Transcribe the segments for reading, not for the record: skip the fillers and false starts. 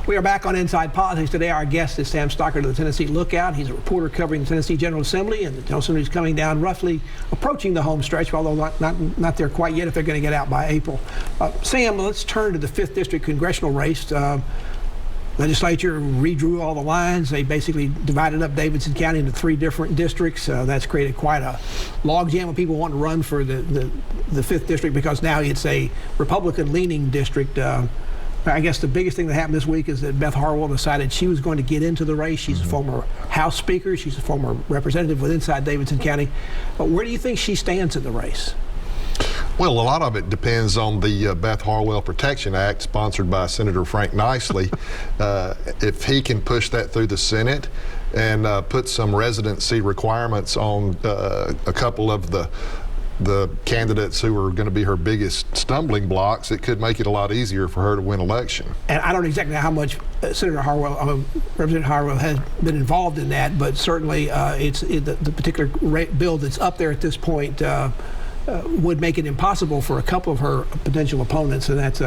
We are back on Inside Politics today. Our guest is Sam Stockard of the Tennessee Lookout. He's a reporter covering the Tennessee General Assembly, and the General Assembly is coming down roughly approaching the home stretch, although not there quite yet if they're going to get out by April. Sam, let's turn to the 5th District congressional race. Legislature redrew all the lines. They basically divided up Davidson County into 3 different districts. That's created quite a logjam of people wanting to run for the 5th District because now it's a Republican-leaning district. I guess the biggest thing that happened this week is that Beth Harwell decided she was going to get into the race. She's a former House Speaker. She's a former representative with inside Davidson County. But where do you think she stands in the race? Well, a lot of it depends on the Beth Harwell Protection Act sponsored by Senator Frank Nicely. If he can push that through the Senate and put some residency requirements on a couple of the candidates who are going to be her biggest stumbling blocks, it could make it a lot easier for her to win election. And I don't exactly know how much Senator Harwell, Representative Harwell has been involved in that, but certainly the particular bill that's up there at this point would make it impossible for a couple of her potential opponents, and that's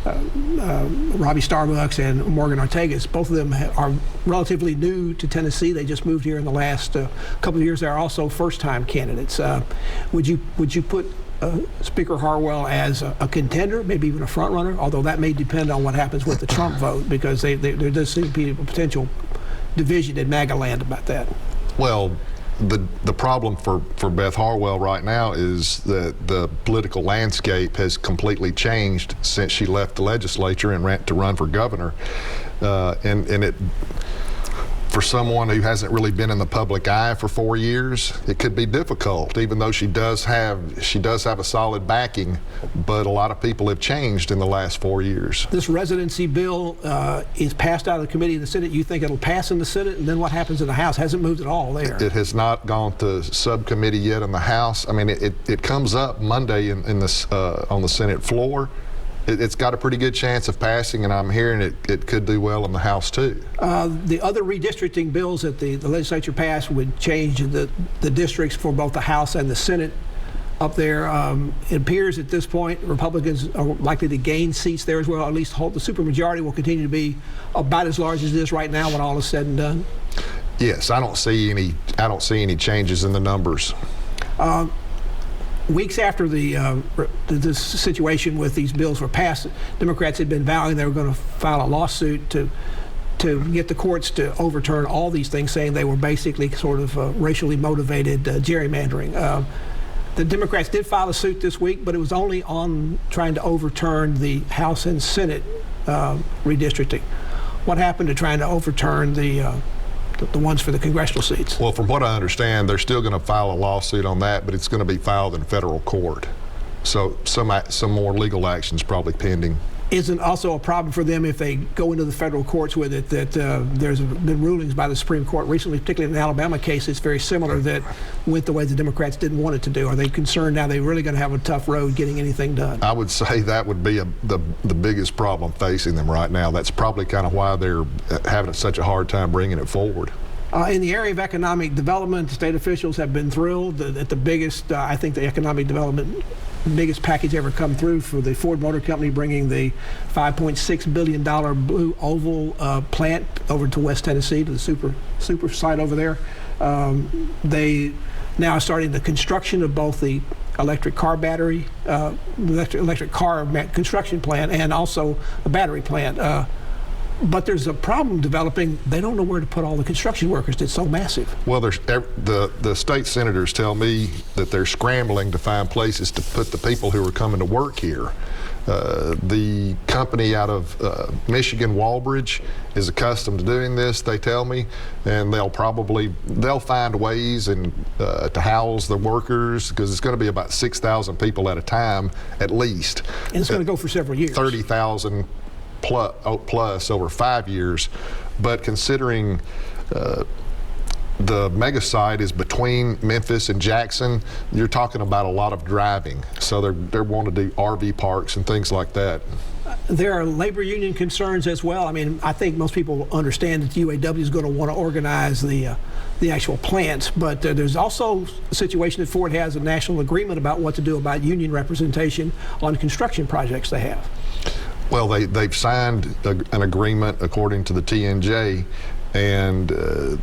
Robbie Starbucks and Morgan Ortegas. Both of them are relatively new to Tennessee. They just moved here in the last couple of years. They're also first-time candidates. Would you put Speaker Harwell as a contender, maybe even a front-runner, although that may depend on what happens with the Trump vote, because there does seem to be a potential division in MAGA land about that? Well, the problem for Beth Harwell right now is that the political landscape has completely changed since she left the legislature and ran to run for governor, and it, for someone who hasn't really been in the public eye for 4 years, it could be difficult, even though she does have a solid backing, but a lot of people have changed in the last 4 years. This residency bill is passed out of the committee in the Senate. You think it'll pass in the Senate, and then what happens in the House? Hasn't moved at all there. It has not gone to subcommittee yet in the House. I mean, it comes up Monday in this on the Senate floor. It's got a pretty good chance of passing, and I'm hearing it could do well in the House too. The other redistricting bills that the legislature passed would change the districts for both the House and the Senate up there. It appears at this point Republicans are likely to gain seats there as well. At least the supermajority will continue to be about as large as it is right now when all is said and done. Yes, I don't see any changes in the numbers. Weeks after this situation with these bills were passed, Democrats had been vowing they were going to file a lawsuit to get the courts to overturn all these things, saying they were basically sort of racially motivated gerrymandering. The Democrats did file a suit this week, but it was only on trying to overturn the House and Senate redistricting. What happened to trying to overturn the ones for the congressional seats? Well, from what I understand, they're still going to file a lawsuit on that, but it's going to be filed in federal court. So some more legal actions probably pending. Isn't also a problem for them if they go into the federal courts with it that there's been rulings by the Supreme Court recently, particularly in the Alabama case, it's very similar, that went the way the Democrats didn't want it to do. Are they concerned now they're really going to have a tough road getting anything done? I would say that would be the biggest problem facing them right now. That's probably kind of why they're having such a hard time bringing it forward. In the area of economic development, state officials have been thrilled that the biggest, I think the economic development biggest package ever come through for the Ford Motor Company, bringing the $5.6 billion Blue Oval plant over to West Tennessee, to the super site over there. They now are starting the construction of both the electric car battery, electric car construction plant, and also a battery plant. But there's a problem developing. They don't know where to put all the construction workers. It's so massive. Well, the state senators tell me that they're scrambling to find places to put the people who are coming to work here. The company out of Michigan, Walbridge, is accustomed to doing this, they tell me, and they'll find ways to house the workers, because it's going to be about 6,000 people at a time at least. And it's going to go for several years. 30,000 plus over 5 years, but considering the mega site is between Memphis and Jackson, you're talking about a lot of driving. So they want to do RV parks and things like that. There are labor union concerns as well. I mean, I think most people understand that the UAW is going to want to organize the actual plants, but there's also a situation that Ford has a national agreement about what to do about union representation on construction projects they have. Well, they've signed an agreement according to the TNJ, and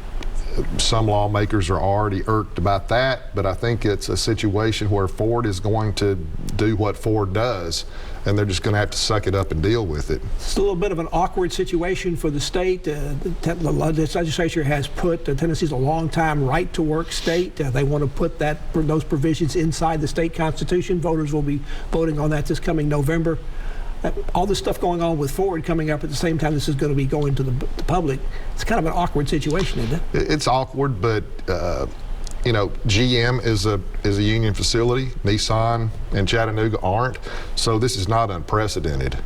some lawmakers are already irked about that, but I think it's a situation where Ford is going to do what Ford does, and they're just going to have to suck it up and deal with it. It's a little bit of an awkward situation for the state. The legislature has put Tennessee's a long-time right-to-work state. They want to put those provisions inside the state constitution. Voters will be voting on that this coming November. All this stuff going on with Ford coming up at the same time this is going to be going to the public. It's kind of an awkward situation, isn't it? It's awkward, but you know, GM is a union facility. Nissan and Chattanooga aren't, so this is not unprecedented,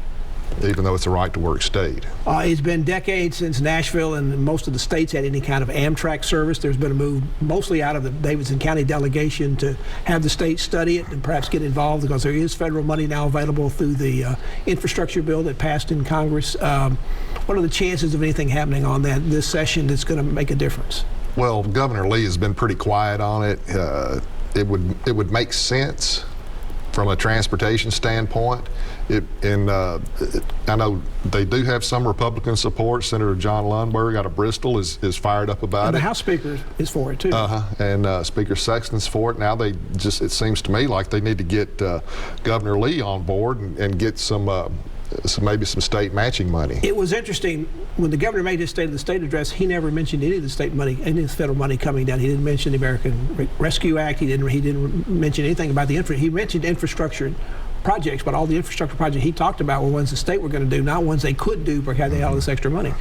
even though it's a right-to-work state. It's been decades since Nashville and most of the states had any kind of Amtrak service. There's been a move mostly out of the Davidson County delegation to have the state study it and perhaps get involved, because there is federal money now available through the infrastructure bill that passed in Congress. What are the chances of anything happening on that this session that's going to make a difference? Well, Governor Lee has been pretty quiet on it. It would make sense from a transportation standpoint. I know they do have some Republican support. Senator John Lundberg out of Bristol is fired up about and it. The House Speaker is for it too. And Speaker Sexton's for it. Now it seems to me like they need to get Governor Lee on board and get maybe some state matching money. It was interesting when the governor made his State of the State address. He never mentioned any of the state money, any of the federal money coming down. He didn't mention the American Rescue Act. He didn't mention anything about the infrastructure. He mentioned infrastructure projects, but all the infrastructure projects he talked about were ones the state were going to do, not ones they could do because they had all this extra money.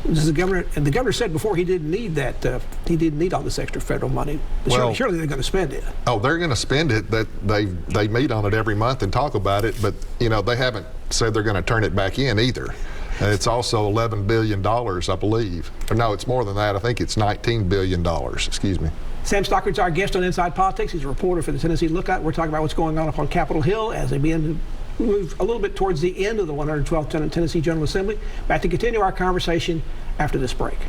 This is the governor said before he didn't need that. He didn't need all this extra federal money. But surely they're going to spend it. Oh, they're going to spend it. They meet on it every month and talk about it, but you know they haven't said they're going to turn it back in either. It's also $11 billion, I believe. Or no, it's more than that. I think it's $19 billion. Excuse me. Sam Stockard's our guest on Inside Politics. He's a reporter for the Tennessee Lookout. We're talking about what's going on up on Capitol Hill as they begin to move a little bit towards the end of the 112th Tennessee General Assembly. Back to continue our conversation after this break.